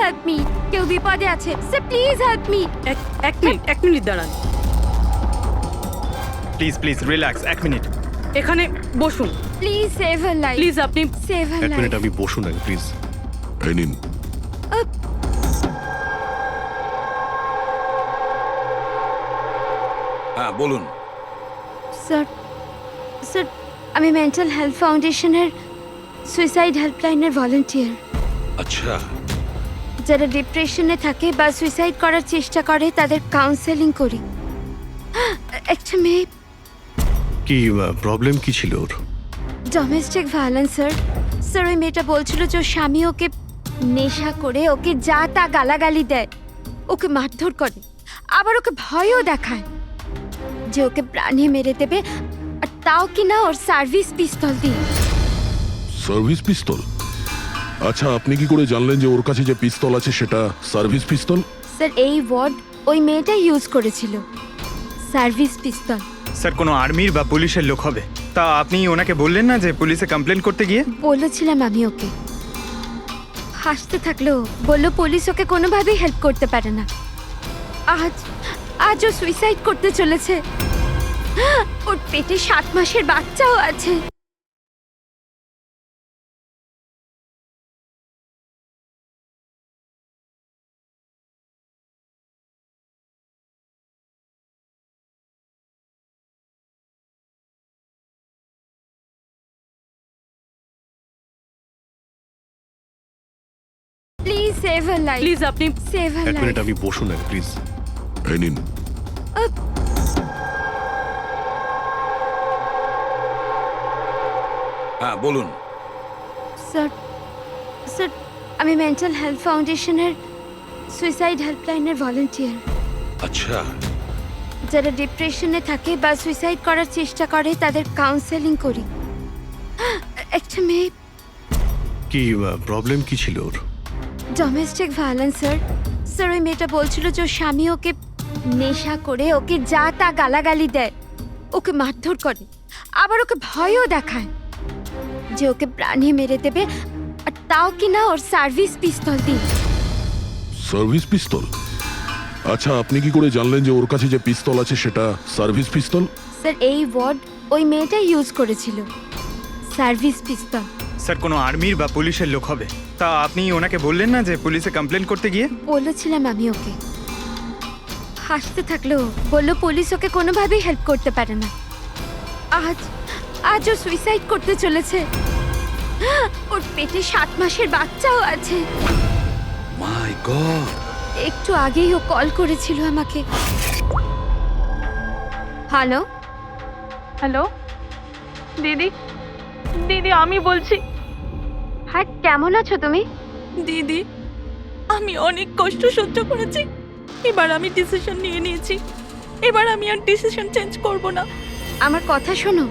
Help me, কেউ বিপদে আছে স্যার, প্লিজ হেল্প মি। এক মিনিট দাঁড়ান, প্লিজ প্লিজ রিল্যাক্স, এক মিনিট। এখানে বসুন please save her life, please. আপনি সেভ হার এক মিনিট, লাইফ। আমি বসুন আগে প্লিজ। এই নিন। হ্যাঁ বলুন। স্যার স্যার, আমি মেন্টাল হেলথ ফাউন্ডেশনের সুইসাইড হেল্পলাইনের ভলান্টিয়ার। আচ্ছা, যারা ডিপ্রেশনে থাকে বা সুইসাইড করার চেষ্টা করে তাদের কাউন্সেলিং করি। একটা মেয়ে কি প্রবলেম কি ছিল ওর? Domestic violence sir. স্যার ওই মেয়েটা বলছিল যে ওর স্বামী ওকে নেশা করে ওকে যা তা গালাগালি দেয়, ওকে মারধর করে, আবার ওকে ভয়ও দেখায় যে ওকে প্রাণে মেরে দেবে, আর তাও কিনা ওর সার্ভিস পিস্তল দিয়ে। সার্ভিস পিস্তল? আচ্ছা, আপনি কি করে জানলেন যে ওর কাছে যে পিস্তল আছে সেটা সার্ভিস পিস্তল? স্যার এই ওয়ার্ড ওই মেয়েটা ইউজ করেছিল, সার্ভিস পিস্তল। স্যার কোনো আর্মির বা পুলিশের লোক হবে। তা আপনি ওনাকে বললেন না যে পুলিশে কমপ্লেন করতে গিয়ে? বলেছিলাম আমি ওকে, হাসতে থাকলো, বললো পুলিশ ওকে কোনোভাবেই হেল্প করতে পারে না। আজ ও সুইসাইড করতে চলেছে, ওর পেটে 7 মাসের বাচ্চাও আছে। Please save her life, please আপনি সেভ হার এক লাইফ। মিনিট, আমি বসুন আগে প্লিজ। এই নিন। হ্যাঁ বলুন। স্যার স্যার, আমি মেন্টাল হেলথ ফাউন্ডেশনের সুইসাইড হেল্পলাইনের ভলান্টিয়ার। আচ্ছা, যারা ডিপ্রেশনে থাকে বা সুইসাইড করার চেষ্টা করে তাদের কাউন্সেলিং করি। একটা মেয়ে কি প্রবলেম কি ছিল ওর? Domestic violence sir. স্যার ওই মেয়েটা বলছিল যে ওর স্বামী ওকে নেশা করে ওকে যা তা গালাগালি দেয়, ওকে মারধর করে, আবার ওকে ভয়ও দেখায় যে ওকে প্রাণে মেরে দেবে, আর তাও কিনা ওর সার্ভিস পিস্তল দিয়ে। সার্ভিস পিস্তল? আচ্ছা, আপনি কি করে জানলেন যে ওর কাছে যে পিস্তল আছে সেটা সার্ভিস পিস্তল? স্যার এই ওয়ার্ড ওই মেয়েটা ইউজ করেছিল, সার্ভিস পিস্তল। স্যার কোনো আর্মির বা পুলিশের লোক হবে। তা আপনি ওনাকে বললেন না যে পুলিশে কমপ্লেন করতে গিয়ে? বলেছিলাম আমি ওকে, হাসতে থাকলো, বললো পুলিশ ওকে কোনোভাবেই হেল্প করতে পারে না। আজ ও সুইসাইড করতে চলেছে, ওর পেটে 7 মাসের বাচ্চাও আছে। মাই গড। একটু আগেই ও কল করেছিল আমাকে। হ্যালো হ্যালো দিদি, দিদি আমি বলছি। হ্যাঁ, কেমন আছো তুমি? দিদি আমি অনেক কষ্ট সহ্য করেছি, এবার আমি ডিসিশন নিয়ে নিয়েছি, এবার আমি আর ডিসিশন চেঞ্জ করব না। আমার কথা শোনো,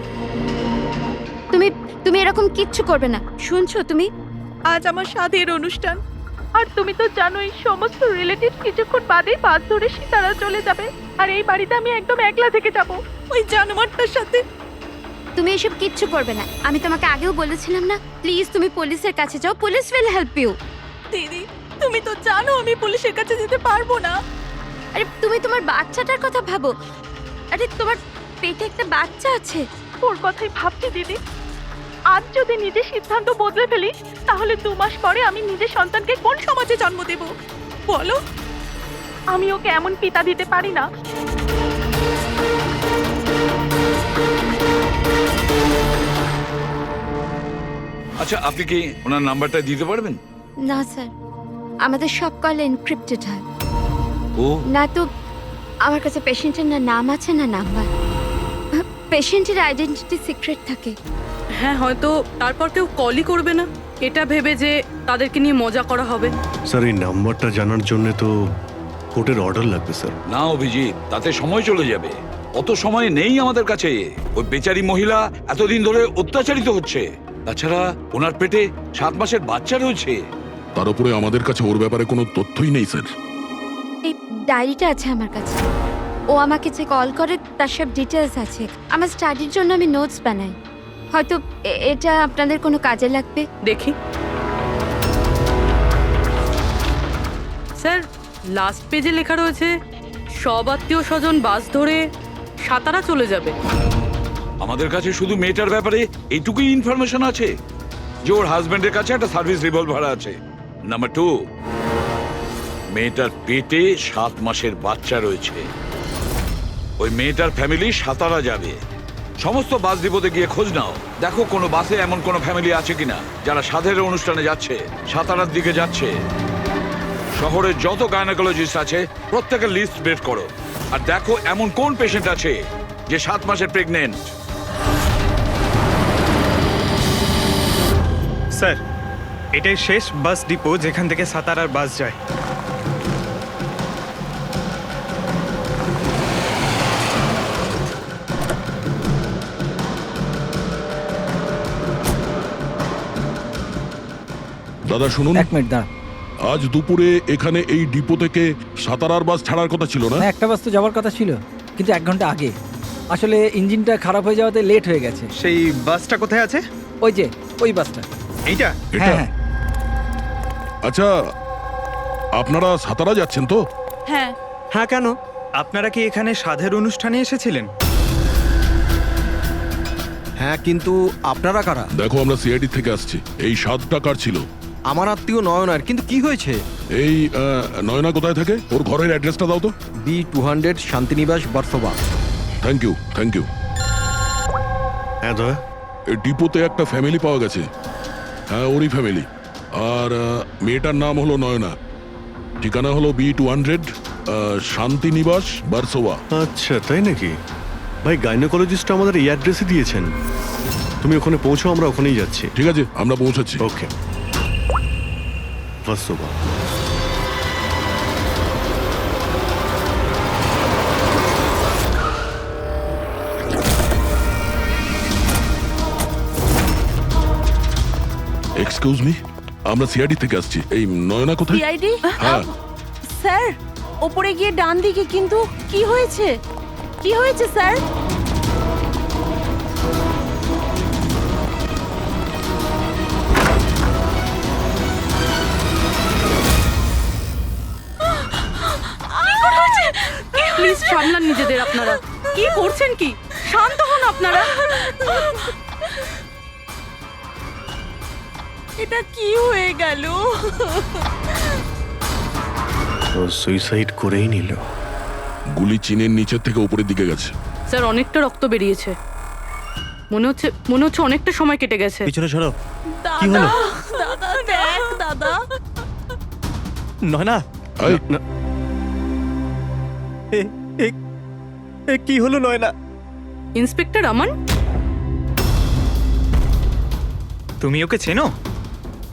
তুমি এরকম কিচ্ছু করবে না, শুনছো তুমি? আজ আমার সাধের অনুষ্ঠান, আর তুমি তো জানোই সমস্ত রিলেটিভ কিছুক্ষণ বাদেই বাস ধরে সীতারা চলে যাবে, আর এই বাড়িতে আমি একদম একলা থেকে যাব ওই জানোয়ারটার সাথে। তুমি এসব কিচ্ছু করবে না, আমি তোমাকে আগেও বলেছিলাম না? প্লিজ তুমি পুলিশের কাছে যাও, পুলিশ উইল হেল্প ইউ। দিদি তুমি তো জানো আমি পুলিশের কাছে যেতে পারবো না। আরে তুমি তোমার বাচ্চাটার কথা ভাবো, আরে তোমার পেটে একটা বাচ্চা আছে। ওর কথাই ভাবছি দিদি, আজ যদি নিজের সিদ্ধান্ত বদলে ফেলি তাহলে 2 মাস পরে আমি নিজের সন্তানকে কোন সমাজে জন্ম দেব বলো? আমি ওকে এমন পিতা দিতে পারি না। আচ্ছা, আপনি কি ওনার নাম্বারটা দিতে পারবেন? না স্যার, আমাদের সব কল এনক্রিপ্টেড হয়, ও না তো আমার কাছে পেশেন্টের না নাম আছে না নাম্বার। পেশেন্টের আইডেন্টিটি সিক্রেট থাকে। হ্যাঁ, হয়তো তারপর কেউ কলই করবে না, এটা ভেবে যে তাদেরকে নিয়ে মজা করা হবে। স্যার এই নাম্বারটা জানার জন্য তো কোর্টের অর্ডার লাগবে স্যার। না অভিজিৎ, তাতে সময় চলে যাবে, অত সময় নেই আমাদের কাছে। ওই বেচারি মহিলা এতদিন ধরে অত্যাচারিত হচ্ছে, তাছাড়া ওনার পেটে 7 মাসের বাচ্চা রয়েছে। তার উপরে আমাদের কাছে ওর ব্যাপারে কোনো তথ্যই নেই স্যার। এই ডায়েরিটা আছে আমার কাছে, ও আমাকে যে কল করে তার সব ডিটেলস আছে। আমার স্টাডির জন্য আমি নোটস বানাই, হয়তো এটা আপনাদের কোনো কাজে লাগবে। দেখি স্যার লাস্ট পেজে লেখা রয়েছে সব আত্মীয় স্বজন বাস ধরে সাতারা চলে যাবে। আমাদের কাছে শুধু মেয়েটার ব্যাপারে এইটুকুই ইনফরমেশন আছে যে ওর হাজবেন্ডের কাছে একটা সার্ভিস রিভলভার আছে। নাম্বার 2, মেয়েটার পেটে 7 মাসের বাচ্চা রয়েছে। ওই মেয়েটার ফ্যামিলি সাতারা যাবে। সমস্ত বাস ডিপোতে গিয়ে খোঁজ নাও, দেখো কোনো বাসে এমন কোনো ফ্যামিলি আছে কিনা যারা সাধের অনুষ্ঠানে যাচ্ছে, সাতারার দিকে যাচ্ছে। শহরের যত গাইনোকোলজিস্ট আছে প্রত্যেকের লিস্ট বের করো, আর দেখো এমন কোন পেশেন্ট আছে যে 7 মাসের প্রেগনেন্ট। স্যার, এটাই শেষ বাস ডিপো যেখান থেকে সাতারার বাস যায়। দাদা শুনুন, এক মিনিট দাঁড়া। আজ দুপুরে এখানে এই ডিপো থেকে সাতারার বাস ছাড়ার কথা ছিল না? না, একটা বাস তো যাওয়ার কথা ছিল, কিন্তু 1 ঘন্টা আগে। আসলে ইঞ্জিনটা খারাপ হয়ে যাওয়াতে লেট হয়ে গেছে। সেই বাসটা কোথায় আছে? ওই যে ওই বাসটা। এইটা? এটা? হ্যাঁ হ্যাঁ। আচ্ছা, আপনারা সাতারা যাচ্ছেন তো? হ্যাঁ। হ্যাঁ, কেন? আপনারা কি এখানে সাধের অনুষ্ঠানে এসেছিলেন? হ্যাঁ, কিন্তু আপনারা কারা? দেখো, আমরা সিআইডি থেকে আসছি। এই 7 টাকার ছিল। আমার আত্মীয় নয়নার, কিন্তু কি হয়েছে? এই নয়না কোথায় থাকে? ওর ঘরের অ্যাড্রেসটা দাও তো। B200 Shantinibas Versova. Thank you, thank you. হ্যাঁ দয়া। এই ডিপোতে একটা ফ্যামিলি পাওয়া গেছে। হ্যাঁ, ওরই ফ্যামিলি। আর মেয়েটার নাম হলো নয়না। ঠিকানা হলো B200 শান্তিনিবাস বার্সোবা। আচ্ছা, তাই নাকি? ভাই, গাইনোকোলজিস্ট আমাদের এই অ্যাড্রেসে দিয়েছেন। তুমি ওখানে পৌঁছো, আমরা ওখানেই যাচ্ছি। ঠিক আছে, আমরা পৌঁছাচ্ছি। ওকে। বাস্তবা। এক্সকিউজ মি, আমরা সিআইডি থেকে আসছি। এই নয়না কোথায়? সিআইডি? হ্যাঁ। স্যার, ওপরে গিয়ে ডান দিকে। কিন্তু কি হয়েছে? কি হয়েছে স্যার? প্লিজ সামলান নিজেদের আপনারা। কি করছেন কি? শান্ত হন আপনারা। এটা কি হয়ে গেল? ও সুইসাইড করেই নিল। গুলি চিনের নিচের থেকে উপরের দিকে গেছে। স্যার অনেকটা রক্ত বেরিয়েছে। মনে হচ্ছে অনেকটা সময় কেটে গেছে। পিছনে সরো। কি হলো? দাদা দেখ, দাদা। নয়না, এই, কি হলো নয়না? ইন্সপেক্টর আমান? তুমি ওকে চেনো?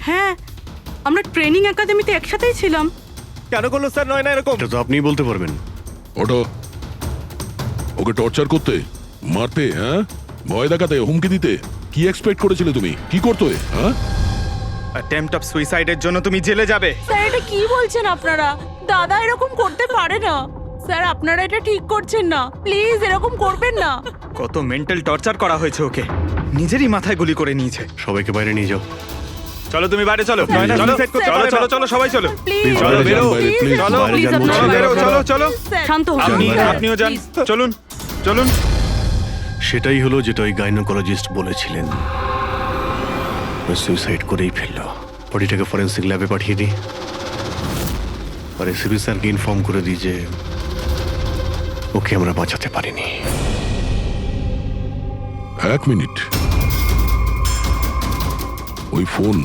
হ্যাঁ, আমরা ট্রেনিং একাডেমিতে একসাথেই ছিলাম। কেন করলো স্যার নয়না এরকম? এটা তো আপনিই বলতে পারবেন। ওটো। ওকে টর্চার করতে, মারতে, হ্যাঁ, ভয় দেখাতে, হুমকি দিতে কি এক্সপেক্ট করেছিলে তুমি? কি করতে? হ্যাঁ, অ্যাটেম্পট অফ সুইসাইডের জন্য তুমি জেলে যাবে। স্যার, এটা কি বলছেন আপনারা? দাদা এরকম করতে পারে না। স্যার, আপনারা এটা ঠিক করছেন না। প্লিজ এরকম করবেন না। কত মেন্টাল টর্চার করা হয়েছে ওকে। নিজেরই মাথায় গুলি করে নিয়েছে। সবাইকে বাইরে নিয়ে যাও। চলো তুমি বাইরে চলো। নয়না, চলো suicide করতে চলো পারে না। চলো চলো সবাই চলো। প্লিজ চলো বাইরে যান, বেরো। বাইরে, please। চলো বাইরে যান আপনারা চলো বলছি। বেরো, চলো চলো। শান্ত হন। আপনিও যান। চলুন চলুন। সেটাই হলো যেটা ওই গাইনোকোলজিস্ট বলেছিলেন। সুইসাইড করেই ফেললো। বডিটাকে ফরেন্সিক ল্যাবে পাঠিয়ে দিই, আর এসিপি স্যারকে ইনফর্ম করে দিই যে ওকে আমরা বাঁচাতে পারিনি। 1 মিনিট। ওই ফোন।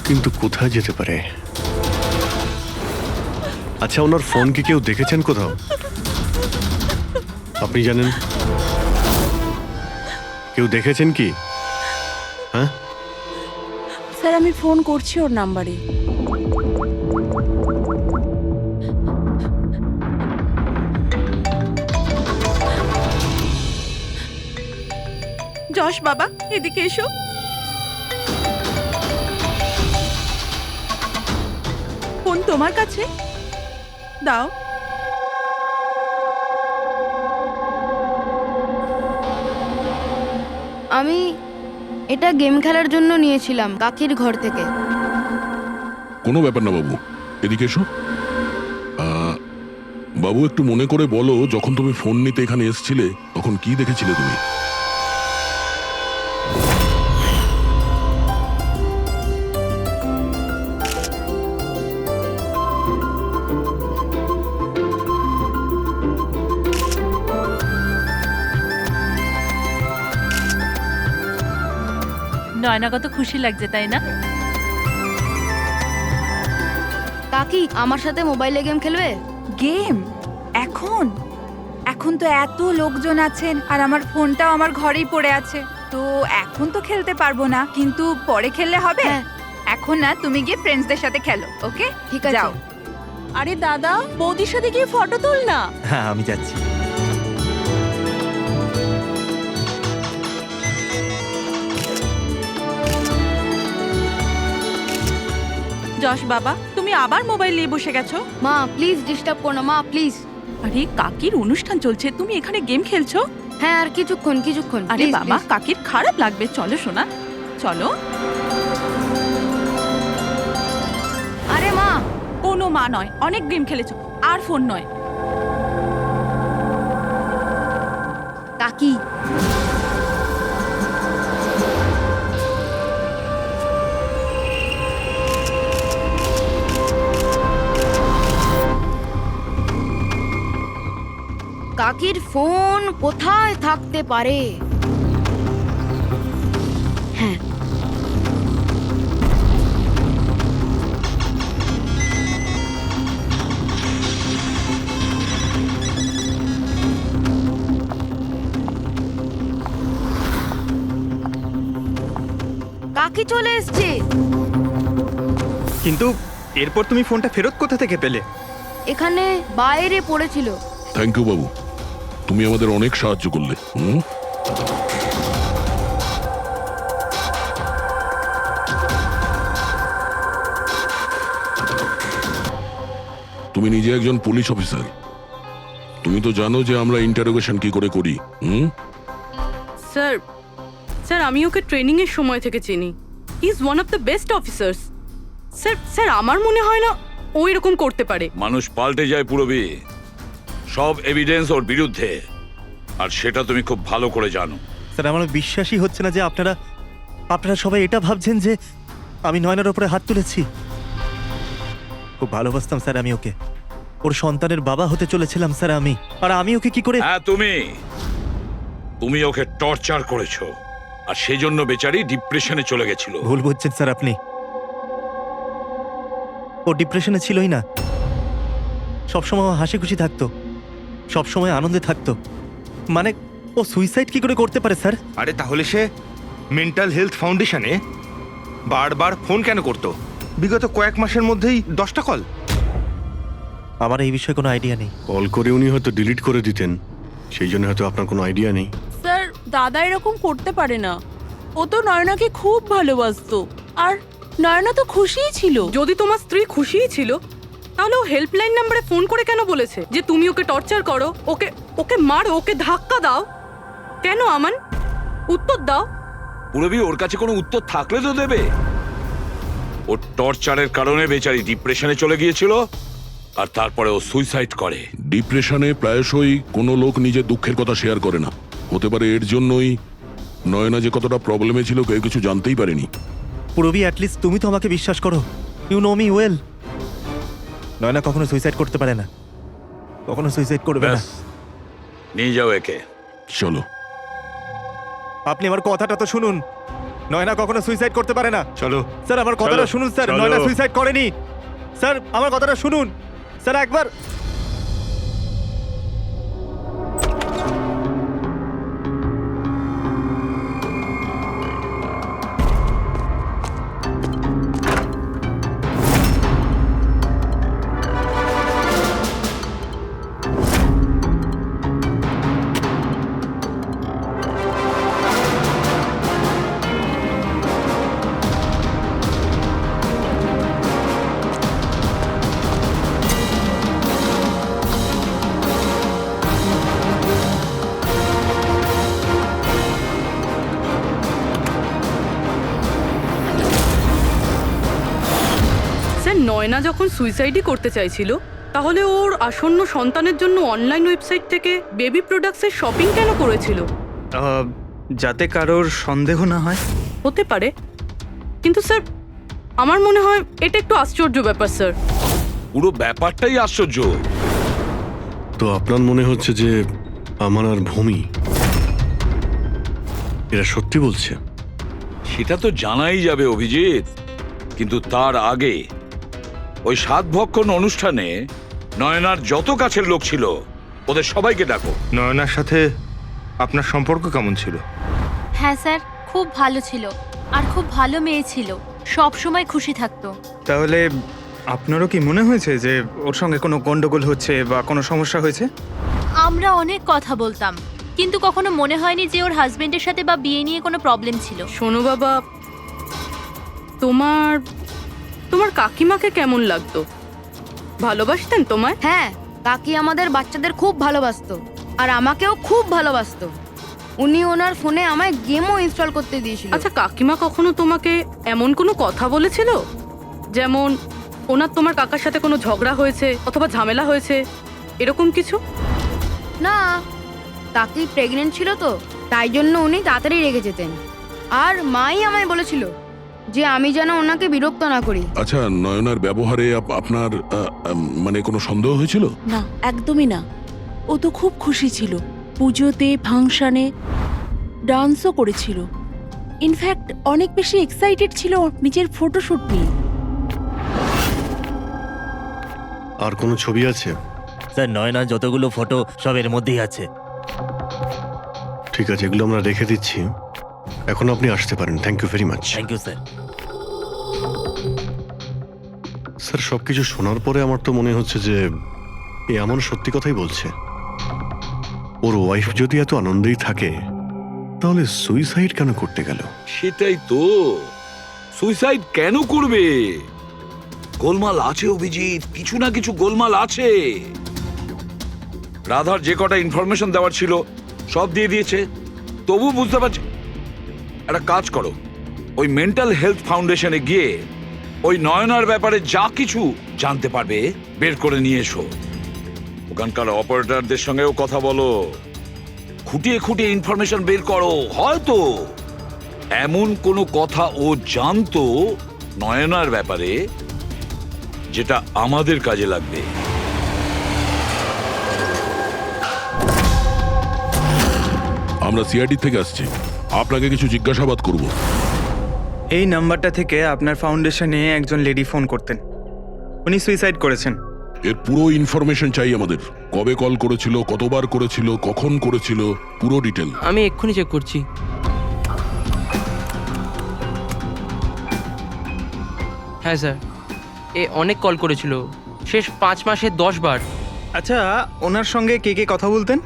কিন্তু কোথায় যেতে পারে? আচ্ছা, ওনার ফোন কি কেউ দেখেছেন কোথাও? আপনি জানেন? কেউ দেখেছেন কি? হ্যাঁ, স্যার, আমি ফোন করছি ওর নাম্বারে। যশ বাবা, এদিকে এসো। ফোন তোমার কাছে দাও। আমি এটা গেম খেলার জন্য নিয়েছিলাম কাকির ঘর থেকে। কোনো ব্যাপার না বাবু, এদিকে এসো। বাবু একটু মনে করে বলো, যখন তুমি ফোন নিতে এখানে এসেছিলে তখন কি দেখেছিলে তুমি? নয়না কত খুশি লাগছে তাই না? কাকি আমার সাথে মোবাইলে গেম খেলবে? গেম? এখন এখন তো এত লোকজন আছেন আর আমার ফোনটাও আমার ঘরেই পড়ে আছে, তো এখন তো খেলতে পারবো না, কিন্তু পরে খেললে হবে। হ্যাঁ। এখন না, তুমি গিয়ে ফ্রেন্ডসদের সাথে খেলো, ওকে? ঠিক আছে। যাও। আরে দাদা, বৌদির সাথে গিয়ে ফটো তুল না। হ্যাঁ আমি যাচ্ছি। যশ বাবা, তুমি আবার মোবাইল নিয়ে বসে গেছো? মা প্লিজ ডিস্টার্ব করো না, মা প্লিজ। আরে কাকির অনুষ্ঠান চলছে, তুমি এখানে গেম খেলছো? হ্যাঁ আর কিছুক্ষণ। আরে Please, বাবা, please। কাকির খারাপ লাগবে, চলো সোনা চলো। আরে মা, কোনো মা নয়, অনেক গেম খেলেছো, আর ফোন নয়। কাকি কাকির ফোন কোথায় থাকতে পারে? হ্যাঁ, কাকি চলে এসছে। কিন্তু এরপর তুমি ফোনটা ফেরত কোথা থেকে পেলে? এখানে বাইরে পড়েছিল। থ্যাংক ইউ বাবু, তুমি আমাদের অনেক সাহায্য করলে। তুমি নিজে একজন পুলিশ অফিসার, তুমি তো জানো যে আমরা ইন্টারোগেশন কি করে করি। স্যার স্যার আমি ওকে ট্রেনিং এর সময় থেকে চিনি। He is one of the best officers. Sir sir আমার মনে হয় না ও এরকম করতে পারে। মানুষ পাল্টে যায় পুরবী, সব এভিডেন্স ওর বিরুদ্ধে, আর সেটা তুমি খুব ভালো করে জানো। স্যার আমার বিশ্বাসই হচ্ছে না যে আপনারা সবাই এটা ভাবছেন যে আমি নয়নার ওপরে হাত তুলেছি। খুব ভালোবাসতাম স্যার আমি ওকে, ওর সন্তানের বাবা হতে চলেছিলাম স্যার আমি, আর আমি ওকে কি করে? হ্যাঁ তুমি ওকে টর্চার করেছো, আর সেই জন্য বেচারি ডিপ্রেশনে চলে গেছিল। ভুল বুঝছেন স্যার আপনি, ও ডিপ্রেশনে ছিলই না, সবসময় ও হাসি খুশি থাকতো, সবসময় আনন্দে থাকতো। মানে ও সুইসাইড কি করে করতে পারে স্যার? আরে তাহলে সে মেন্টাল হেলথ ফাউন্ডেশনে বারবার ফোন কেন করতো? বিগত কয়েক মাসের মধ্যেই 10টা কল। আমার এই বিষয়ে কোনো আইডিয়া নেই। কল করে উনি হয়তো ডিলিট করে দিতেন, সেই জন্য হয়তো আপনার কোনো আইডিয়া নেই। স্যার, দাদা এরকম করতে পারে না, ও তো নয়নাকে খুব ভালোবাসতো, আর নয়না তো খুশিই ছিল। যদি তোমার স্ত্রী খুশিই ছিল, তাহলে ও হেল্পলাইন নাম্বারে ফোন করে কেন বলেছে যে তুমি ওকে টর্চার করো, ওকে ওকে মারো, ওকে ধাক্কা দাও? কেন আমান, উত্তর দাও। পুরবী, ওর কাছে কোনো উত্তর থাকলে তো দেবে। ওর টর্চারের কারণে বেচারি ডিপ্রেশনে চলে গিয়েছিল, আর তারপরে ও সুইসাইড করে। ডিপ্রেশনে প্রায়শই কোনো লোক নিজের দুঃখের কথা শেয়ার করে না, হতে পারে এর জন্যই নয়না যে কতটা প্রবলেমে ছিল কেউ কিছু জানতেই পারেনি। পুরবি, অ্যাটলিস্ট তুমি তো আমাকে বিশ্বাস করো, you know me well. Nayna কখনো সুইসাইড করতে পারে না, কখনো সুইসাইড করবে না। ব্যাস, নিয়ে যাও একে। চলো। আপনি আমার কথাটা তো শুনুন, নয়না কখনো সুইসাইড করতে পারে না। চলো স্যার আমার কথাটা চলো, শুনুন স্যার, চলো। নয়না সুইসাইড করেনি স্যার, আমার কথাটা শুনুন স্যার একবার। স্যার নয়না যখন সুইসাইডই করতে চাইছিল তাহলে ওর আসন্ন সন্তানের জন্য অনলাইন ওয়েবসাইট থেকে বেবি প্রোডাক্টসের শপিং কেন করেছিল? যাতে কারোর সন্দেহ না হয়। হতে পারে, কিন্তু স্যার আমার মনে হয় এটা একটু আশ্চর্য ব্যাপার স্যার। পুরো ব্যাপারটাই আশ্চর্য। তো আপনার মনে হচ্ছে যে আমার আর ভূমি এরা সত্যি বলছে? সেটা তো জানাই যাবে অভিজিৎ, কিন্তু তার আগে ওই সাতভক্ষণ অনুষ্ঠানে নয়নার যত কাছের লোক ছিল ওদের সবাইকে ডাকো। নয়নার সাথে আপনার সম্পর্ক কেমন ছিল? হ্যাঁ স্যার, খুব ভালো ছিল আর খুব ভালো মেয়ে ছিল, সব সময় খুশি থাকতো। তাহলে আপনারও কি মনে হয়েছে যে ওর সঙ্গে কোনো গন্ডগোল হচ্ছে বা কোনো সমস্যা হয়েছে? আমরা অনেক কথা বলতাম, কিন্তু কখনো মনে হয়নি যে ওর হাজবেন্ডের সাথে বা বিয়ে নিয়ে কোনো প্রবলেম ছিল। শোনো বাবা, তোমার তোমার কাকিমাকে কেমন লাগতো? ভালোবাসতেন তোমায়? হ্যাঁ, কাকি আমাদের বাচ্চাদের খুব ভালোবাসতো আর আমাকেও খুব ভালোবাসতো। উনি ওনার ফোনে আমায় গেমও ইনস্টল করতে দিয়েছিল। আচ্ছা, কাকিমা কখনো তোমাকে এমন কোনো কথা বলেছিল যেমন ওনার তোমার কাকার সাথে কোনো ঝগড়া হয়েছে অথবা ঝামেলা হয়েছে, এরকম কিছু? না, কাকি প্রেগনেন্ট ছিল তো, তাই জন্য উনি তাড়াতাড়ি রেগে যেতেন। আর মাই আমায় বলেছিল যে আমি যেন ওনাকে বিরক্ত না করি। আচ্ছা, নয়নার ব্যবহারে আপনার মানে কোনো সন্দেহ হয়েছিল? না, একদমই না। ও তো খুব খুশি ছিল, পুজোতে ফাংশনে ডান্সও করেছিল। ইনফ্যাক্ট অনেক বেশি এক্সাইটেড ছিল নিজের ফটোশুট নিয়ে। আর কোনো ছবি আছে? স্যার নয়না যতগুলো ফটো সব এর মধ্যেই আছে। ঠিক আছে, এগুলো আমরা রেখে দিচ্ছি। এখন আপনি আসতে পারেন। Thank you very much. Thank you sir. Sir, সবকিছু শোনার পরে আমার তো মনে হচ্ছে যে এ এমন সত্যি কথাই বলছে। ওর ওয়াইফ যদি এত আনন্দেই থাকে তাহলে সুইসাইড কেন করতে গেল? সেটাই তো, সুইসাইড কেন করবে? গোলমাল আছে অভিজিৎ, কিছু না কিছু গোলমাল আছে। রাধার যে কটা ইনফরমেশন দেওয়ার ছিল সব দিয়ে দিয়েছে, তবু বুঝতে পারছি। একটা কাজ করো, ওই মেন্টাল হেলথ ফাউন্ডেশনে গিয়ে ওই নয়নার ব্যাপারে যা কিছু জানতে পারবে বের করে নিয়ে এসো। ওখানকার অপারেটরদের সঙ্গেও কথা বলো, খুঁটিয়ে খুঁটিয়ে ইনফরমেশন বের করো। হয়তো এমন কোনো কথা ও জানতো নয়নার ব্যাপারে যেটা আমাদের কাজে লাগবে। আমরা সিআইডি থেকে আসছি, আপনাকে কিছু জিজ্ঞাসাবাদ করব। এই নাম্বারটা থেকে আপনার ফাউন্ডেশনে একজন লেডি ফোন করতেন, উনি সুইসাইড করেছেন। এর পুরো ইনফরমেশন চাই আমাদের। কবে কল করেছিল, কতবার করেছিল, কখন করেছিল, পুরো ডিটেল। আমি এক্ষুনি চেক করছি। হ্যাঁ স্যার, এ অনেক কল করেছিল, শেষ 5 মাসে 10 বার। আচ্ছা, ওনার সঙ্গে কে কে কথা বলতেন?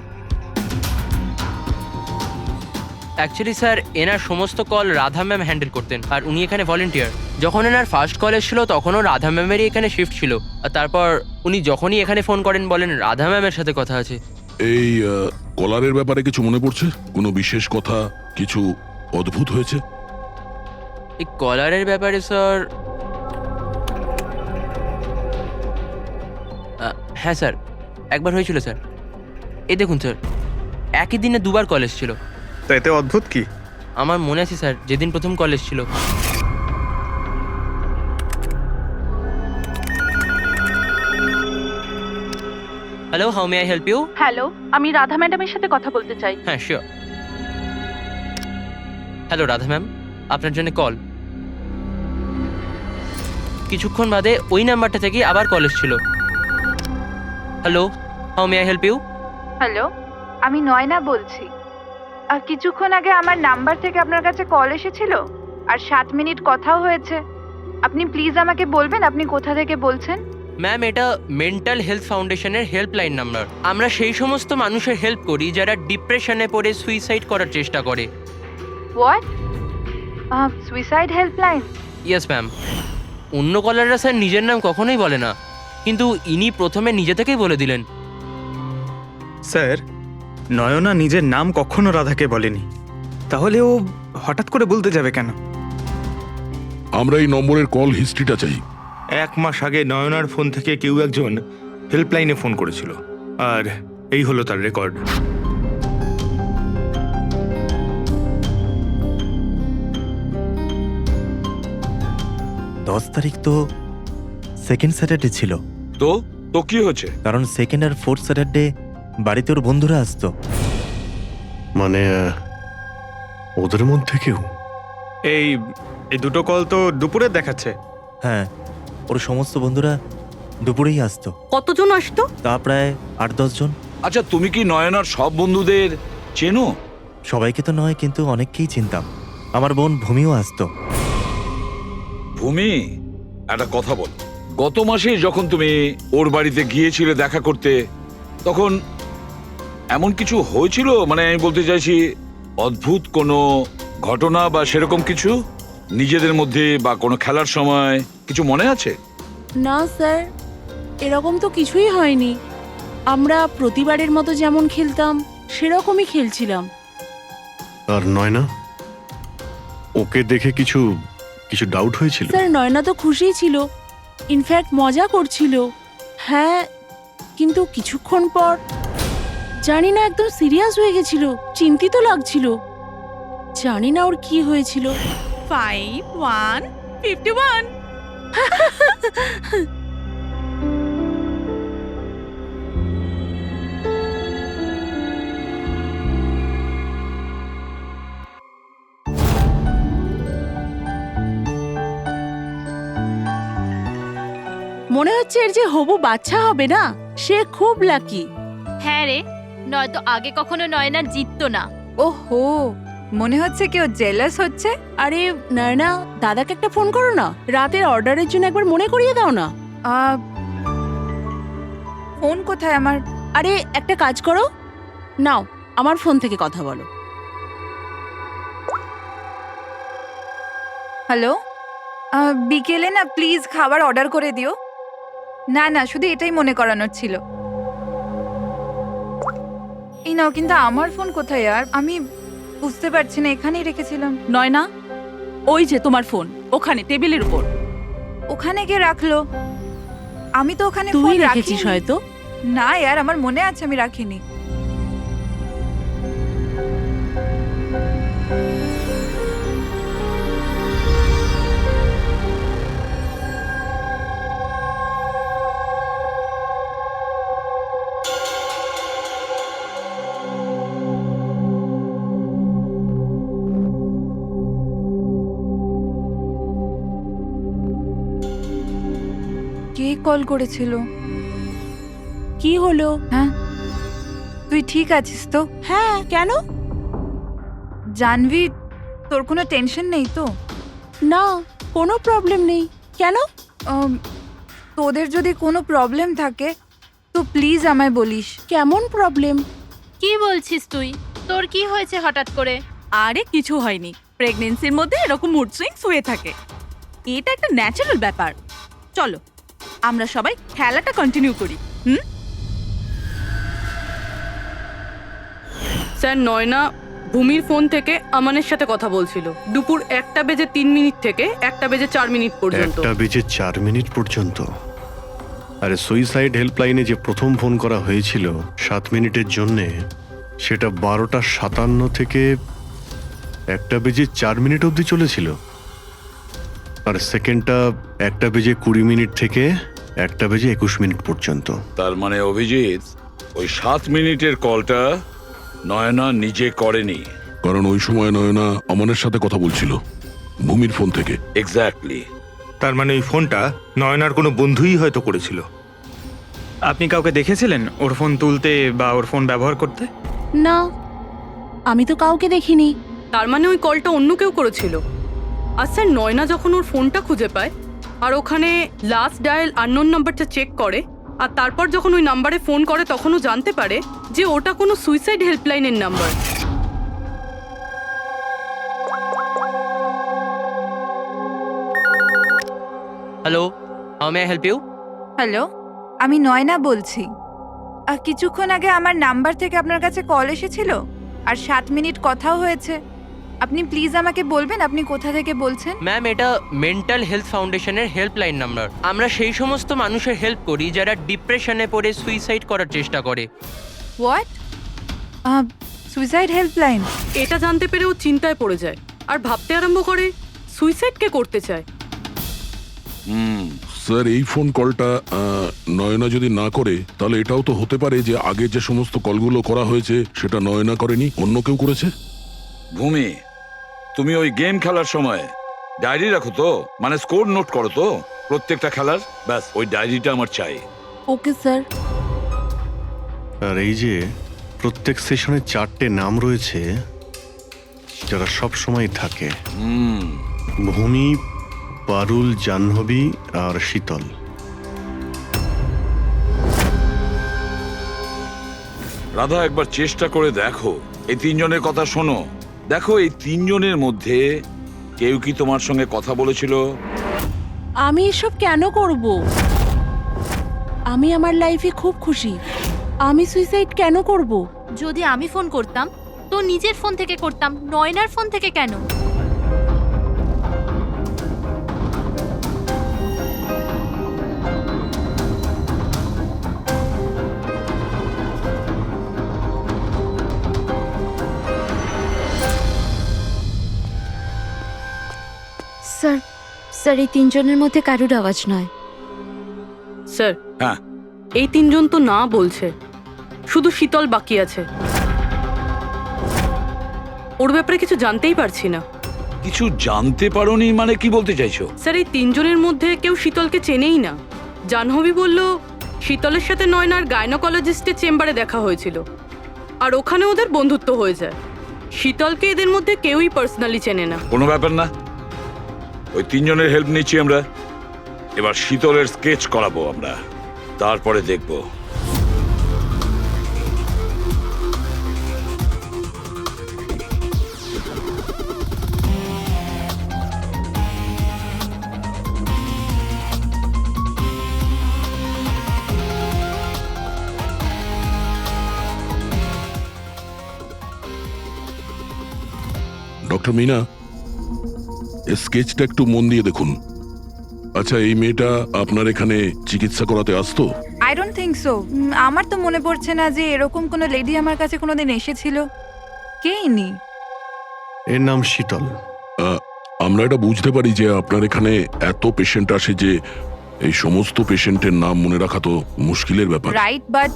অ্যাকচুয়ালি স্যার, এনার সমস্ত কল রাধা ম্যাম হ্যান্ডেল করতেন, আর উনি এখানে ভলেন্টিয়ার। যখন এনার ফার্স্ট কল এসেছিল তখনও রাধা ম্যামেরই এখানে শিফট ছিল, আর তারপর উনি যখনই এখানে ফোন করেন বলেন রাধা ম্যামের সাথে কথা আছে। এই কলারের ব্যাপারে কিছু মনে পড়ছে? কোনো বিশেষ কথা, কিছু অদ্ভুত হয়েছে? এই কলারের ব্যাপারে স্যার, হ্যাঁ স্যার, একবার হয়েছিল স্যার। এই দেখুন স্যার, একই দিনে 2 বার কল এসেছিল। তো এতে অদ্ভুত কি? আমার মনে আছে স্যার, যেদিন প্রথম কল এসেছিল। Hello, how may I help you? Hello, আমি রাধা ম্যাডামের সাথে কথা বলতে চাই। হ্যাঁ, শিওর। হ্যালো রাধা ম্যাম, আপনার জন্য কল। কিছুক্ষণ বাদে ওই নাম্বারটা থেকে আবার কল এসেছিল। Hello, how may I help you? Hello, আমি নয়না বলছি। আর কিছুক্ষণ আগে আমার নাম্বার থেকে আপনার কাছে কল এসেছিল আর 7 মিনিট কথাও হয়েছে। আপনি প্লিজ আমাকে বলবেন আপনি কোথা থেকে বলছেন? ম্যাম, এটা মেন্টাল হেলথ ফাউন্ডেশনের হেল্পলাইন নাম্বার। আমরা সেই সমস্ত মানুষের হেল্প করি যারা ডিপ্রেশনে পড়ে সুইসাইড করার চেষ্টা করে। What? Suicide helpline? Yes ma'am. অন্য কলাররা স্যার নিজের নাম কখনোই বলে না, কিন্তু ইনি প্রথমে নিজে থেকেই বলে দিলেন। স্যার, নয়না নিজের নাম কখনো রাধাকে বলেনি, তাহলে ও হঠাৎ করে বলতে যাবে কেন? আমরা এই নম্বরের কল হিস্ট্রিটা চাই। 1 মাস আগে নয়নার ফোন থেকে কেউ একজন হেল্পলাইনে ফোন করেছিল, আর এই হলো তার রেকর্ড। তারিখ তো সেকেন্ড স্যাটারডে ছিল, তো তো কি হচ্ছে? কারণ সেকেন্ড আর ফোর্থ স্যাটারডে বাড়িতে ওর বন্ধুরা আসতো। মানে ওদের মধ্যে কেউ? এই এই দুটো কল তো দুপুরে দেখাচ্ছে। হ্যাঁ, ওর সমস্ত বন্ধুরা দুপুরেই আসতো। কতজন আসতো? তা প্রায় 8-10 জন। আচ্ছা, তুমি কি নয়নার সব বন্ধুদের চেনো? সবাইকে তো নয়, কিন্তু অনেককেই চিনতাম। আমার বোন ভূমিও আসতো। ভূমি, একটা কথা বল, গত মাসে যখন তুমি ওর বাড়িতে গিয়েছিলে দেখা করতে, তখন এমন কিছু হয়েছিল? মানে আমি বলতে চাইছি, অদ্ভুত কোনো ঘটনা বা সেরকম কিছু নিজেদের মধ্যে, বা কোনো খেলার সময় কিছু মনে আছে? না স্যার, এরকম তো কিছুই হয়নি। আমরা প্রতিবারের মতো যেমন খেলতাম সেরকমই খেলছিলাম। আর নয়না, ওকে দেখে কিছু কিছু ডাউট হয়েছিল? স্যার, নয়না তো খুশিই ছিল, ইনফ্যাক্ট মজা করছিল। হ্যাঁ, কিন্তু কিছুক্ষণ পর জানি না একদম সিরিয়াস হয়ে গেছিল, চিন্তিত লাগছিল। জানি না ওর কি হয়েছিল। 5151 মনে হচ্ছে এর যে হবু বাচ্চা হবে না, সে খুব লাকি। হ্যাঁ রে, নয়তো আগে কখনো নয়না জিততো না। ওহো, মনে হচ্ছে কেউ জেলাস হচ্ছে। আরে নয়না, দাদাকে একটা ফোন করো না, রাতের অর্ডারের জন্য একবার মনে করিয়ে দাও না। ফোন কোথায় আমার? আরে একটা কাজ করো, নাও আমার ফোন থেকে কথা বলো। হ্যালো, বিকেলে না প্লিজ খাবার অর্ডার করে দিও। না না, শুধু এটাই মনে করানোর ছিল। এই নাও, কিন্তু আমার ফোন কোথায়? আর আমি বুঝতে পারছি না, এখানেই রেখেছিলাম। নয়না, ওই যে তোমার ফোন ওখানে টেবিলের উপর। ওখানে কে রাখলো? আমি তো ওখানে ফোন রেখেছিস হয়তো। না यार, আমার মনে আছে আমি রাখিনি। কে কল করেছিল? কি হলো? হ্যাঁ, তুই ঠিক আছিস তো? হ্যাঁ, কেন? জানবি, তোর কোনো টেনশন নেই তো? না, কোনো প্রবলেম নেই। কেন? তোদের যদি কোনো প্রবলেম থাকে তো প্লিজ আমায় বলিস। কেমন প্রবলেম? কি বলছিস তুই? তোর কি হয়েছে হঠাৎ করে? আরে কিছু হয়নি, প্রেগন্যান্সির মধ্যে এরকম মুড সুইংস হয়ে থাকে, এটা একটা ন্যাচারাল ব্যাপার। চলো আমরা সবাই খেলাটা কন্টিনিউ করি। স্যার, নয়না ভূমির ফোন থেকে আমানের সাথে কথা বলছিল দুপুর 1:03 থেকে 1:04 পর্যন্ত। 1:04 পর্যন্ত? আরে সুইসাইড হেল্পলাইনে যে প্রথম ফোন করা হয়েছিল 7 মিনিটের জন্যে, সেটা 12:57 থেকে 1:04 অবধি চলেছিল। আর সেকেন্ডটা 1:20 থেকে 1:21 পর্যন্ত। তার মানে অভিজিৎ, ওই 7 মিনিটের কলটা নয়না নিজে করেনি। কারণ ওই সময় নয়না অমনের সাথে কথা বলছিল ভূমির ফোন থেকে। এক্স্যাক্টলি। তার মানে ওই ফোনটা নয়নার কোনো বন্ধুই হয়তো করেছিল। আপনি কাউকে দেখেছিলেন ওর ফোন তুলতে বা ওর ফোন ব্যবহার করতে? না, আমি তো কাউকে দেখিনি। তার মানে ওই কলটা অন্য কেউ করেছিল। আর স্যার, নয়না যখন ওর ফোনটা খুঁজে পায় আর ওখানে লাস্ট ডায়াল আননোন নাম্বারটা চেক করে, আর তারপর যখন ওই নাম্বারে ফোন করে তখনও জানতে পারে যে ওটা কোনো সুইসাইড হেল্পলাইনের number. Hello, how may I help you? Hello, আমি নয়না বলছি। কিছুক্ষণ আগে আমার নাম্বার থেকে আপনার কাছে কল এসেছিল আর 7 মিনিট কথাও হয়েছে। আপনি প্লিজ আমাকে বলবেন আপনি কোথা থেকে বলছেন? ম্যাম, এটা মেন্টাল হেলথ ফাউন্ডেশনের হেল্পলাইন নাম্বার। আমরা সেই সমস্ত মানুষের হেল্প করি যারা ডিপ্রেশনে পড়ে সুইসাইড করার চেষ্টা করে। হোয়াট? Suicide helpline? এটা জানতে পেরে ও চিন্তায় পড়ে যায় আর ভাবতে আরম্ভ করে সুইসাইড কে করতে চায়। স্যার এই ফোন কলটা নয়না যদি না করে তাহলে এটাও তো হতে পারে যে আগে যে সমস্ত কলগুলো করা হয়েছে সেটা নয়না করেনি, অন্য কেউ করেছে। ভূমি, তুমি ওই গেম খেলার সময় ডায়েরি রাখো তো, মানে স্কোর নোট করো তো প্রত্যেকটা খেলার? ব্যাস ওই ডায়েরিটা আমার চাই। Okay sir. আর এই যে প্রত্যেক সেশনে 4টে নাম রয়েছে যারা সব সময় থাকে, ভূমি, পারুল, জাহ্নবী আর শীতল। রাধা, একবার চেষ্টা করে দেখো, এই 3 জনের কথা শোনো। দেখো এই 3 জনের মধ্যে কেউ কি তোমার সঙ্গে কথা বলেছিল? আমি এসব কেন করব? আমি আমার লাইফে খুব খুশি। আমি সুইসাইড কেন করব? যদি আমি ফোন করতাম তো নিজের ফোন থেকে করতাম, নয়নার ফোন থেকে কেন? স্যার, স্যার এই 3 জনের মধ্যে কারুর আওয়াজ নয়। স্যার, হ্যাঁ, এই 3 জন তো না বলছে, শুধু শীতল বাকি আছে। ওর ব্যাপারে কিছু জানতেই পারছি না। কিছু জানতে পারোনি মানে কি বলতে চাইছো? স্যার, এই 3 জনের মধ্যে কেউ শীতলকে চেনেই না। জাহ্নবী বলল শীতলের সাথে নয়নার গাইনোকোলজিস্টের চেম্বারে দেখা হয়েছিল আর ওখানে ওদের বন্ধুত্ব হয়ে যায়। শীতলকে এদের মধ্যে কেউই পার্সোনালি চেনে না। কোনো ব্যাপার না, ওই 3 জনের হেল্প নিচ্ছি আমরা। এবার শীতলের স্কেচ করাবো আমরা, তারপরে দেখবো। ডক্টর মিনা, এই স্কেচটা একটু মন দিয়ে দেখুন। আচ্ছা, এই মেয়েটা আপনার এখানে চিকিৎসা করাতে আসতো? I don't think so. আমার তো মনে পড়ছে না যে এরকম কোনো লেডি আমার কাছে কোনোদিন এসেছিল। কে ইনি? এর নাম শীতল। আমরা এটা বুঝতে পারি যে আপনার এখানে এত পেশেন্ট আসে যে এই সমস্ত পেশেন্টের নাম মনে রাখা তো মুশকিলের ব্যাপার। রাইট, বাট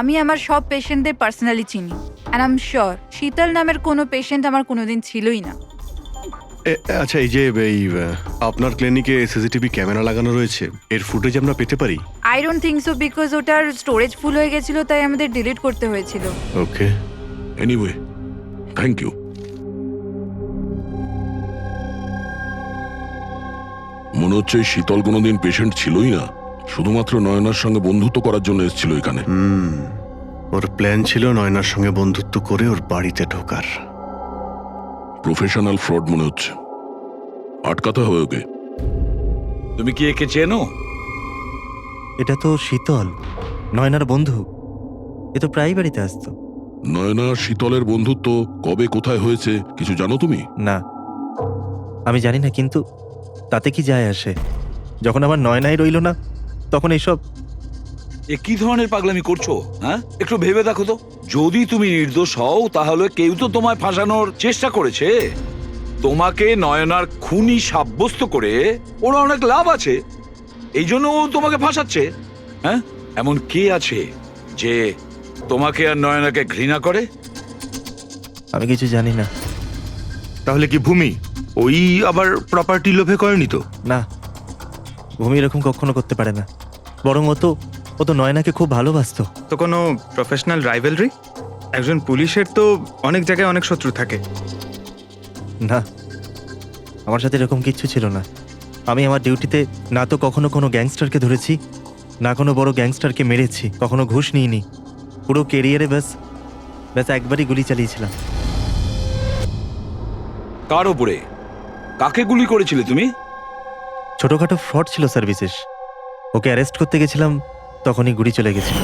আমি আমার সব পেশেন্টদের পার্সোনালি চিনি অ্যান্ড আই এম শিওর শীতল নামের কোনো পেশেন্ট আমার কোনোদিন ছিলই না। আচ্ছা, এই যে আপনার ক্লিনিকে সিসিটিভি ক্যামেরা লাগানো রয়েছে, এর ফুটেজ আমরা পেতে পারি? I don't think so, because ওটার স্টোরেজ ফুল হয়ে গেছিল, তাই আমাদের ডিলিট করতে হয়েছিল। ওকে, এনিওয়ে, থ্যাংক ইউ। মনে হচ্ছে এই শীতল কোনোদিন পেশেন্ট ছিলই না, শুধুমাত্র নয়নার সঙ্গে বন্ধুত্ব করার জন্য এসেছিল এখানে। ওর প্ল্যান ছিল নয়নার সঙ্গে বন্ধুত্ব করে ওর বাড়িতে ঢোকার। প্রফেশনাল ফ্রড মনে হচ্ছে, আটকাতে হবে ওকে। তুমি কি একে চেনো? এটা তো শীতল, নয়নার বন্ধু। এ তো প্রায় বাড়িতে আসতো। নয়না শীতলের বন্ধুত্ব কবে কোথায় হয়েছে কিছু জানো তুমি? না, আমি জানি না, কিন্তু তাতে কি যায় আসে? যখন আমার নয়নাই রইল না তখন এইসব। এ কি ধরনের পাগলামি করছো? হ্যাঁ, একটু ভেবে দেখো তো। যদি তুমি নির্দোষ হও তাহলে কেউ তো তোমায় ফাঁসানোর চেষ্টা করেছে। তোমাকে নয়নার খুনি সাব্যস্ত করে ওরা অনেক লাভ আছে, এই জন্য ও তোমাকে ফাঁসাচ্ছে। হ্যাঁ, এমন কে আছে যে তোমাকে আর নয়নাকে ঘৃণা করে? আমি কিছু জানি না। তাহলে কি ভূমি ওই আবার প্রপার্টি লোভে করেনি তো? না, ভূমি এরকম কখনো করতে পারে না। বরং ও তো নয়নাকে খুব ভালোবাসতো। তো কোনো প্রফেশনাল রাইভেলরি? একজন পুলিশের তো অনেক জায়গায় অনেক শত্রু থাকে। না, আমার সাথে এরকম কিচ্ছু ছিল না। আমি আমার ডিউটিতে না তো কখনো কোনো গ্যাংস্টারকে ধরেছি, না কোনো বড় গ্যাংস্টারকে মেরেছি, কখনো ঘুষ নিইনি। পুরো কেরিয়ারে ব্যাস একবারই গুলি চালিয়েছিলাম। কার ওপরে? কাকে গুলি করেছিলে তুমি? ছোটখাটো ফ্রড ছিল স্যার, বিশেষ। ওকে অ্যারেস্ট করতে গেছিলাম, তখনই গুলি চলে গেছিল।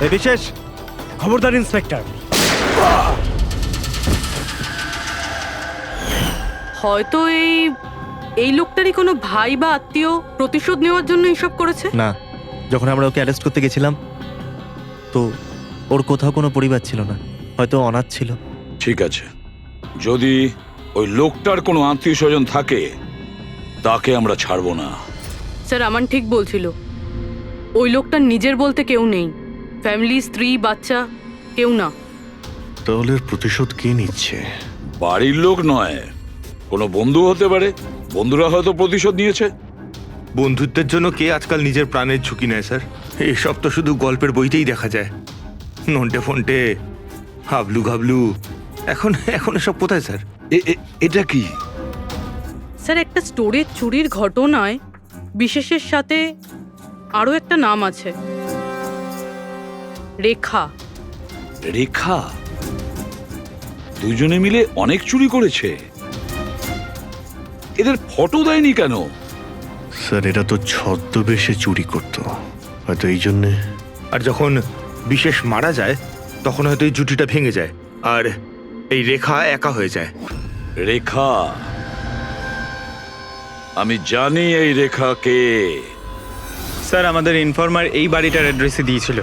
এ বিশেষ খবরদার ইন্সপেক্টর। হয়তো এই লোকটারই কোনো ভাই বা আত্মীয় প্রতিশোধ নেওয়ার জন্য এসব করেছে। না, যখন আমরা ওকে অ্যারেস্ট করতে গেছিলাম তো ওর কোথাও কোনো পরিবার ছিল না, হয়তো অনাথ ছিল। ঠিক আছে, যদি ওই লোকটার কোনো আত্মীয় স্বজন থাকে তাকে আমরা ছাড়বো না। স্যার আমান ঠিক বলছিল, ওই লোকটার নিজের বলতে কেউ নেই, ফ্যামিলি, স্ত্রী, বাচ্চা কেউ না। তাহলে এর প্রতিশোধ কে নিচ্ছে? বাড়ির লোক নয়, কোনো বন্ধু হতে পারে। বন্ধুরা হয়তো প্রতিশোধ নিয়েছে। বন্ধুত্বের জন্য কে আজকাল নিজের প্রাণের ঝুঁকি নেয় স্যার? এসব তো শুধু গল্পের বইতেই দেখা যায়। নন্টে ফন্টে, হাবলু ঘাবলু, এখন এসব কোথায় স্যার? এটা কি? স্যার একটা স্টোরের চুরির ঘটনায় বিশেষের সাথে আরও একটা নাম আছে, রেখা। রেখা? দুজনে মিলে অনেক চুরি করেছে। এদের ফটো দেয়নি কেন? স্যার এরা তো ছদ্মবেশে চুরি করতো, হয়তো এই জন্যে। আর যখন বিশেষ মারা যায় তখন হয়তো এই জুটিটা ভেঙে যায় আর এই রেখা একা হয়ে যায়। রেখা? আমি জানি এই রেখা কে। স্যার আমাদের ইনফর্মার এই বাড়িটার অ্যাড্রেসে দিয়েছিল।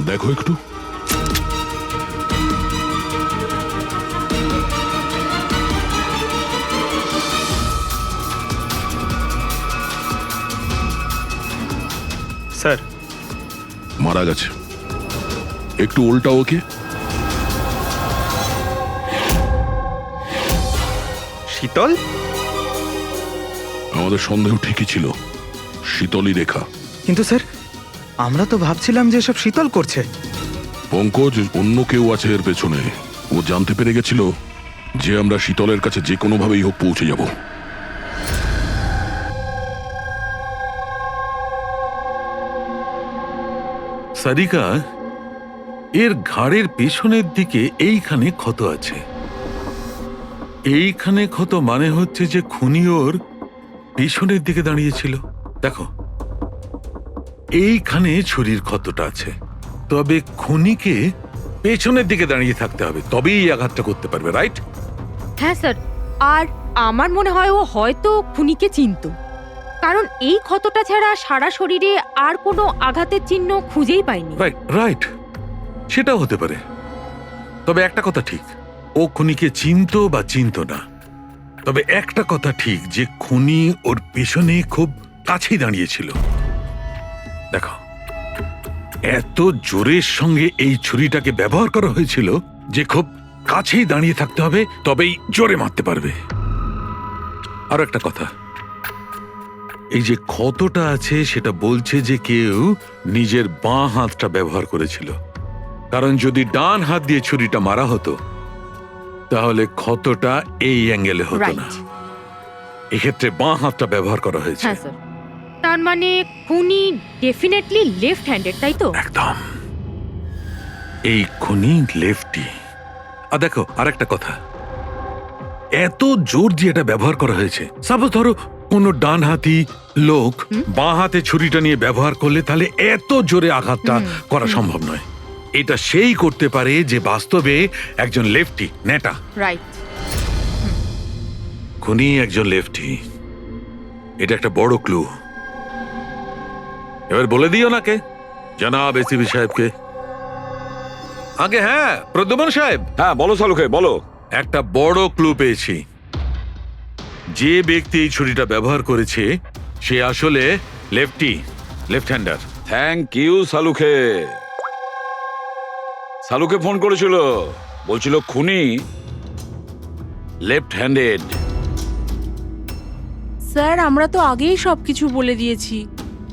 দেখো একটু। স্যার মারা গেছে। একটু উল্টা ওকে। শীতল? আমাদের সন্দেহ ঠিকই ছিল, শীতলই রেখা। কিন্তু স্যার আমরা তো ভাবছিলাম যে সব শীতল করছে। পঙ্কজ, অন্য কেউ আছে এর পেছনে। ও জানতে পেরে গেছিল যে আমরা শীতলের কাছে যে কোনোভাবেই হোক পৌঁছে যাব। সারিকা, এর ঘাড়ের পেছনের দিকে এইখানে ক্ষত আছে। এইখানে ক্ষত মানে হচ্ছে যে খুনি ওর পেছনের দিকে দাঁড়িয়েছিল। দেখো, এইখানে ছুরির ক্ষতটা আছে, তবে খুনিকে পেছনের দিকে দাঁড়িয়ে থাকতে হবে, তবেই এই আঘাতটা করতে পারবে, রাইট? হ্যাঁ স্যার, আর আমার মনে হয় ও হয়তো খুনিকে চিনতো, কারণ এই ক্ষতটা ছাড়া সারা শরীরে আর কোনো আঘাতের চিহ্ন খুঁজেই পাইনি। রাইট রাইট, সেটাও হতে পারে। তবে একটা কথা ঠিক, ও খুনিকে চিনতো বা চিনতো না, তবে একটা কথা ঠিক যে খুনি ওর পেছনে খুব কাছেই দাঁড়িয়েছিল। দেখো, এত জোরের সঙ্গে এই ছুরিটাকে ব্যবহার করা হয়েছিল যে খুব কাছেই দাঁড়িয়ে থাকতে হবে, তবেই জোরে মারতে পারবে। আর একটা কথা, এই যে ক্ষতটা আছে সেটা বলছে যে কেউ নিজের বাঁ হাতটা ব্যবহার করেছিল, কারণ যদি ডান হাত দিয়ে ছুরিটা মারা হতো তাহলে ক্ষতটা এই অ্যাঙ্গেলে হতো না। এক্ষেত্রে বাঁ হাতটা ব্যবহার করা হয়েছে। হ্যাঁ স্যার, তার মানে খুনি ডেফিনেটলি লেফট হ্যান্ডেড, তাই তো? একদম, এই খুনি লেফটি। আর দেখো আরেকটা কথা, এত জোর দিয়ে এটা ব্যবহার করা হয়েছে। সাপোজ ধরো কোনো ডান হাতি লোক বাঁ হাতে ছুরিটা নিয়ে ব্যবহার করলে তাহলে এত জোরে আঘাতটা করা সম্ভব নয়। এটা সেই করতে পারে যে বাস্তবে একজন লেফটি নেটা। রাইট। খুনি একজন লেফটি, এটা একটা বড় ক্লু। এবার বলে দিও নাকে জনাব এসিপি সাহেবকে। আগে হ্যাঁ, প্রদ্যুম্ন সাহেব। হ্যাঁ বলো সালুকে, বলো। একটা বড় ক্লু পেয়েছি। যে ব্যক্তি এই ছুরিটা ব্যবহার করেছে সে আসলে লেফট হ্যান্ডার। থ্যাংক ইউ সালুকে। সালুকে ফোন করেছিল, বলছিল খুনি লেফট হ্যান্ডেড। স্যার আমরা তো আগেই সবকিছু বলে দিয়েছি,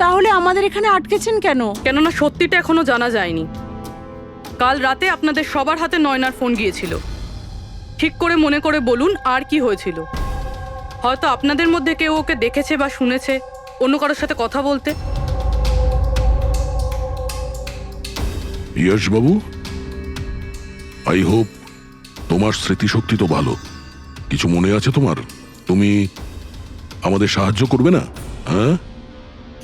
তাহলে আমাদের এখানে আটকেছেন কেন? কেননা সত্যিটা এখনো জানা যায়নি। কাল রাতে আপনাদের সবার হাতে নয়নার ফোন গিয়েছিল। ঠিক করে মনে করে বলুন আর কি হয়েছিল। হয়তো আপনাদের মধ্যে কেউ ওকে দেখেছে বা শুনেছে অন্য কারোর সাথে কথা বলতে। ইয়শ বাবু, আই হোপ তোমার স্মৃতিশক্তি তো ভালো। কিছু মনে আছে তোমার? তুমি আমাদের সাহায্য করবে না? হ্যাঁ,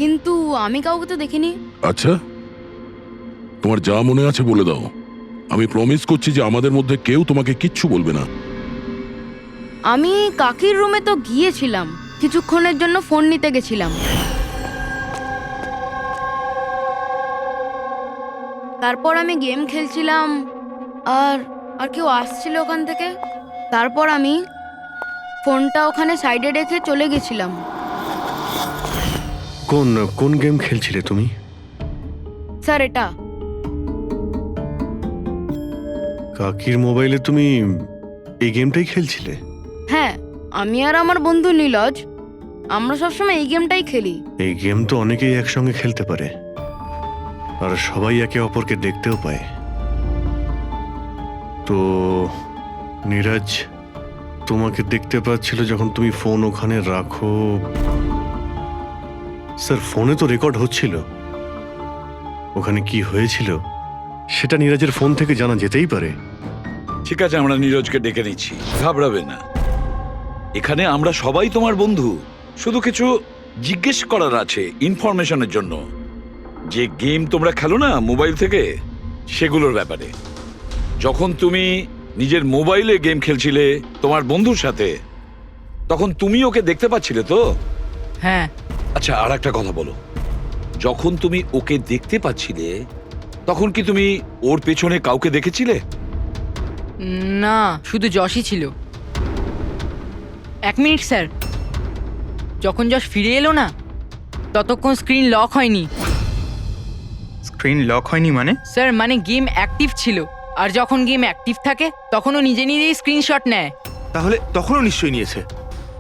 কিন্তু আমি কাউকে তো দেখিনি। আচ্ছা, তোমার যা মনে আছে বলে দাও। আমি প্রমিস করছি যে আমাদের মধ্যে কেউ তোমাকে কিচ্ছু বলবে না। আমি কাকির রুমে তো গিয়েছিলাম, কিছুক্ষণের জন্য ফোন নিতে গেছিলাম। তারপর আমি গেম খেলছিলাম, আর আর কেউ আসছিল ওখান থেকে। তারপর আমি ফোনটা ওখানে সাইডে রেখে চলে গেছিলাম। কোন কোন গেম খেলছিলে তুমি? স্যার, এটা কাকির মোবাইলে তুমি এই গেমটাই খেলছিলে? হ্যাঁ, আমি আর আমার বন্ধু নীলজ আমরা সবসময় এই গেমটাই খেলি। এই গেম তো অনেকেই একসঙ্গে খেলতে পারে, আর সবাই একে অপরকে দেখতেও পায়। তো নীরজ তোমাকে দেখতে পাচ্ছিল যখন তুমি ফোন ওখানে রাখো। স্যার, ফোনে তো রেকর্ড হচ্ছিল। ওখানে কি হয়েছিল সেটা নীরজের ফোন থেকে জানা যেতেই পারে। ঠিক আছে, আমরা নীরজকে ডেকে নিচ্ছি, ঘাবড়াবে না। এখানে আমরা সবাই তোমার বন্ধু, শুধু কিছু জিজ্ঞেস করার আছে ইনফরমেশনের জন্য। যে গেম তোমরা খেলো না মোবাইল থেকে, সেগুলোর ব্যাপারে। যখন তুমি নিজের মোবাইলে গেম খেলছিলে তোমার বন্ধুর সাথে, তখন তুমি ওকে দেখতে পাচ্ছিলে তো? হ্যাঁ। আচ্ছা, আর একটা কথা বলো, যখন তুমি ওকে দেখতে পাচ্ছিলে তখন কি তুমি ওর পেছনে কাউকে দেখেছিলে? না, শুধু যশই ছিল। 1 মিনিট স্যার, যখন যশ ফিরে এলো না ততক্ষণ স্ক্রিন লক হয়নি। স্ক্রিন লক হয়নি মানে? স্যার, মানে গেম অ্যাক্টিভ ছিল, আর যখন গেম অ্যাক্টিভ থাকে তখন ও নিজে নিজেই স্ক্রিনশট নেয়। তাহলে তখনও নিশ্চয়ই নিয়েছে,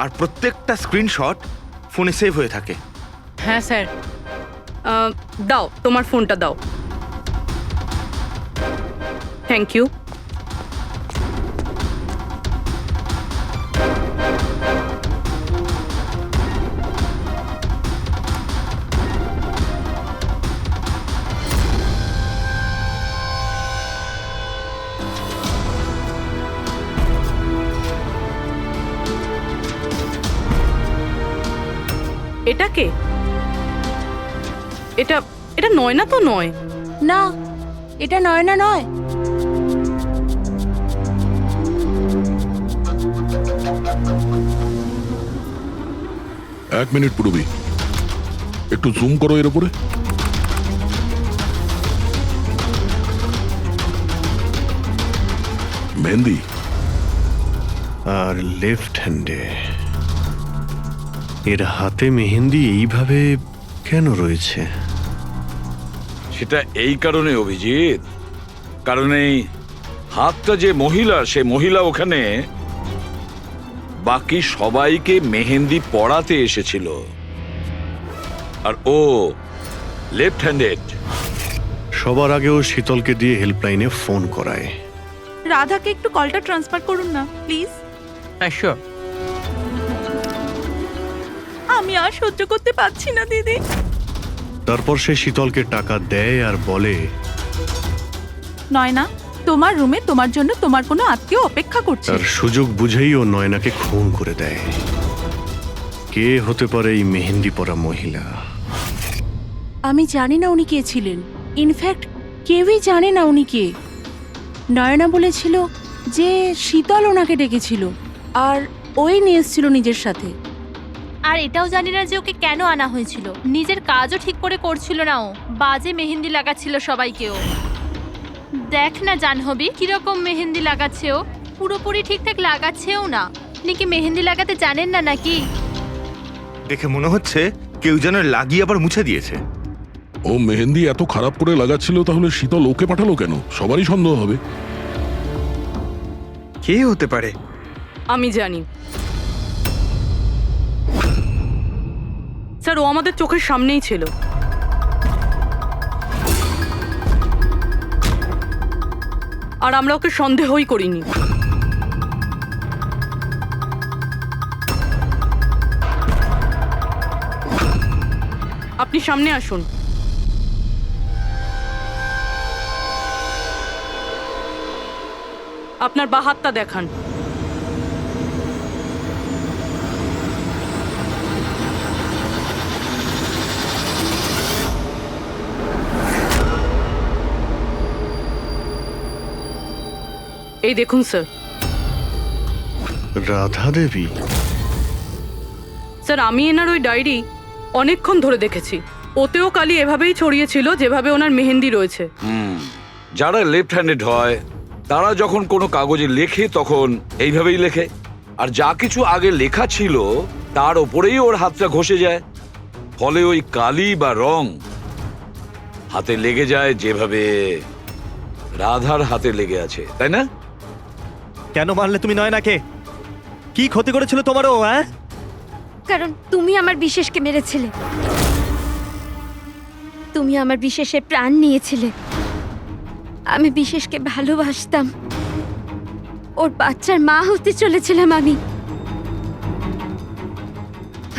আর প্রত্যেকটা স্ক্রিনশট ফোনে সেভ হয়ে থাকে। হ্যাঁ স্যার। দাও, তোমার ফোনটা দাও। Thank you. এটা কে? এটা এটা নয়না তো নয়। না, এটা নয়না নয়। এক মিনিট পূর্বী, একটু জুম করো এর উপরে। মেহেন্দি আর লেফট হ্যান্ডে এর হাতে মেহেন্দি এইভাবে কেন রয়েছে? সেটা এই কারণে অভিজিৎ, কারণ এই হাতটা যে মহিলা, সে মহিলা ওখানে বাকি সবাইকে মেহেন্দি পড়াতে এসেছিল, আর ও লেফট হ্যান্ডেড। সবার আগেও শীতলকে দিয়ে হেল্পলাইনে ফোন করায়। রাধাকে একটু কলটা ট্রান্সফার করুন না প্লিজ। হ্যাঁ শিওর। আমি আর সহ্য করতে পারছি না দিদি। তারপর সে শীতলকে টাকা দেয় আর বলে, নয়না, তোমার রুমে তোমার জন্য তোমার কোনো আত্মীয় অপেক্ষা করছে। তার সুযোগ বুঝেই ও নয়নাকে খুন করে দেয়। কে হতে পারে এই মেহেন্দি পরা মহিলা? আমি জানি না উনি কে ছিলেন। ইনফ্যাক্ট কেউই জানে না উনি কে। নয়না বলেছিল যে শীতল ওনাকে ডেকেছিল, আর ওই নিয়ে এসেছিল নিজের সাথে। আর এটাও জানি না যে ওকে কেন আনা হয়েছিল। নিজের কাজও ঠিক করে করছিল না, ও বাজে মেহেন্দি লাগাচ্ছিল সবাইকেও। দেখ না জাহ্নবী, কিরকম মেহেন্দি লাগাচ্ছে ও, পুরোপুরি ঠিকঠাক লাগাচ্ছেও না। আপনি কি মেহেন্দি লাগাতে জানেন না নাকি? দেখে মনে হচ্ছে কেউ যেন লাগিয়ে আবার মুছে দিয়েছে। ও মেহেন্দি এত খারাপ করে লাগাচ্ছিল, তাহলে শীতল ওকে পাঠালো কেন? সবারই সন্দেহ হবে। কে হতে পারে? আমি জানি স্যার, ও আমাদের চোখের সামনেই ছিল। আর আমরা ওকে সন্দেহই করিনি। আপনি সামনে আসুন। আপনার বা হাতটা দেখান। এই দেখুন স্যার। রাধা দেবী? স্যার আমি এনার ওই ডায়েরি অনেকক্ষণ ধরে দেখেছি। ওতেও কালি এভাবেই ছড়িয়েছিল যেভাবে ওনার মেহেন্দি রয়েছে। যারা লেফট হ্যান্ডেড হয় তারা যখন কোনো কাগজে লেখে তখন এইভাবেই লেখে, আর যা কিছু আগে লেখা ছিল তার ওপরেই ওর হাতটা ঘষে যায়, ফলে ওই কালি বা রং হাতে লেগে যায় যেভাবে রাধার হাতে লেগে আছে, তাই না? কেন মারলে তুমি নয়নাকে? কি ক্ষতি করেছিল তোমারও? হ্যাঁ, কারণ তুমি আমার বিশেষকে মেরেছিলে। তুমি আমার বিশেষের প্রাণ নিয়েছিলে। আমি বিশেষকে ভালোবাসতাম। ওর বাচ্চার মা হতে চলেছিলাম আমি।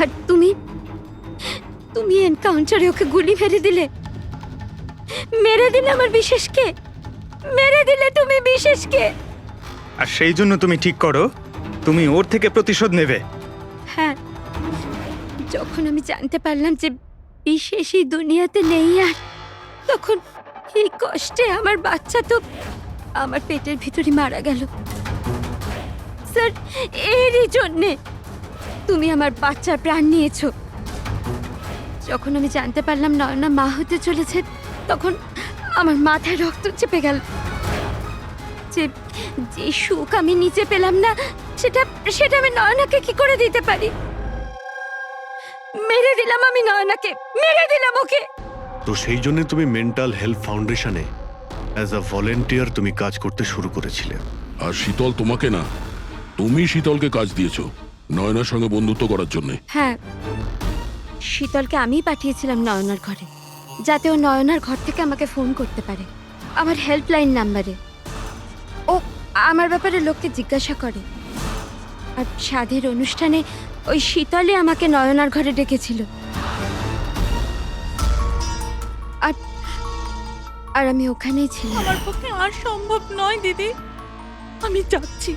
আর তুমি তুমি এনকাউন্টারে ওকে গুলি মেরে দিলে। মেরে দিলে আমার বিশেষকে। মেরে দিলে তুমি বিশেষকে। আর সেই জন্য তুমি ঠিক করো তুমি ওর থেকে প্রতিশোধ নেবে। হ্যাঁ, যখন আমি জানতে পারলাম যে বিশেষই দুনিয়াতে নেই আর, তখন এই কষ্টে আমার বাচ্চা তো আমার পেটের ভিতরে মারা গেল। স্যার, এরই জন্যে তুমি আমার বাচ্চার প্রাণ নিয়েছো। যখন আমি জানতে পারলাম নয়না মা হতে চলেছে, তখন আমার মাথায় রক্ত চেপে গেল। যে যে সুখ আমি নিচে পেলাম না, সেটা সেটা আমি নয়নাকে কি করে দিতে পারি? মেরে দিলাম আমি নয়নাকে, মেরে দিলাম ওকে। তো সেই জন্য তুমি মেন্টাল হেলথ ফাউন্ডেশনে অ্যাজ আ ভলেন্টিয়ার তুমি কাজ করতে শুরু করেছিলে। আর শীতল তোমাকে না, তুমি শীতলকে কাজ দিয়েছো নয়নার সঙ্গে বন্ধুত্ব করার জন্য। হ্যাঁ, শীতলকে আমিই পাঠিয়েছিলাম নয়নার ঘরে, যাতে ও নয়নার ঘর থেকে আমাকে ফোন করতে পারে আমার হেল্পলাইন নাম্বারে। ও আমার ব্যাপারে লোককে জিজ্ঞাসা করে। আর সাধের অনুষ্ঠানে ওই শীতলই আমাকে নয়নার ঘরে ডেকেছিল। আর আর আমি ওখানেই ছিলাম। আমার পক্ষে আর সম্ভব নয় দিদি, আমি যাচ্ছি।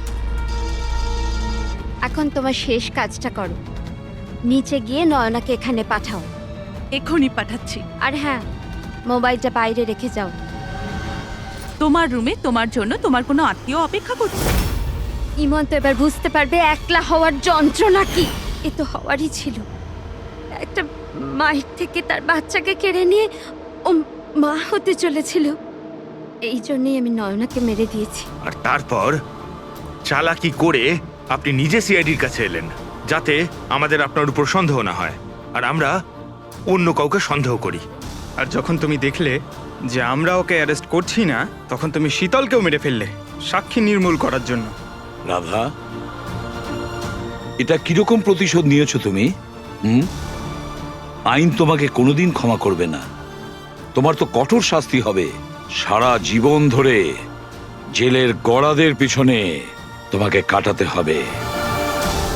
এখন তোমার শেষ কাজটা করো, নিচে গিয়ে নয়নাকে এখানে পাঠাও। এখনই পাঠাচ্ছি। আর হ্যাঁ, মোবাইলটা বাইরে রেখে যাও। তোমার রুমে তোমার জন্য তোমার কোনো আত্মীয় অপেক্ষা করছে। ইমন তো এবার বুঝতে পারবে একলা হওয়ার যন্ত্রণা কি। এ তো হওয়ারই ছিল। একটা মায়ের থেকে তার বাচ্চাকে কেড়ে নিয়ে ও মা হতে চলেছিল। এই জন্যই আমি নয়নাকে মেরে দিয়েছি। আর তারপর চালাকি করে আপনি নিজে সিআইডির কাছে এলেন, যাতে আমাদের আপনার উপর সন্দেহ না হয় আর আমরা অন্য কাউকে সন্দেহ করি। আর যখন তুমি দেখলে যে আমরা ওকে অ্যারেস্ট করছি না, তখন তুমি শীতলকেও মেরে ফেললে সাক্ষী নির্মূল করার জন্য। রাধা, এটা কিরকম প্রতিশোধ নিয়েছো তুমি? আইন তোমাকে কোনোদিন ক্ষমা করবে না। তোমার তো কঠোর শাস্তি হবে। সারা জীবন ধরে জেলের গড়াদের পিছনে তোমাকে কাটাতে হবে।